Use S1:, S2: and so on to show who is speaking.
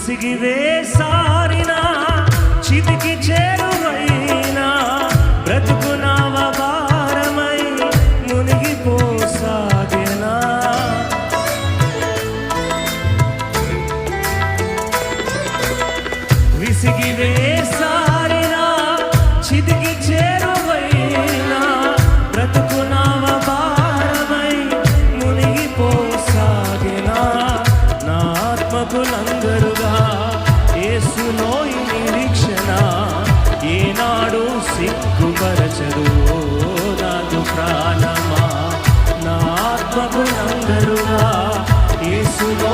S1: విసిగి వేసారిన చితికి చేరువైనా బ్రతుకు నవభారమై మునిగిపోసాగెనా. విసిగి వేసారిన చితికి చేరువైనా బ్రతుకు నవభారమై మునిగిపోసాగెనా. నా ఆత్మకు లంగరుగా యేసులో ఈ నిరీక్షణ ఏనాడు సిగ్గుపరచదు నాదు ప్రాణమా. నా ఆత్మకు లంగరుగా యేసులో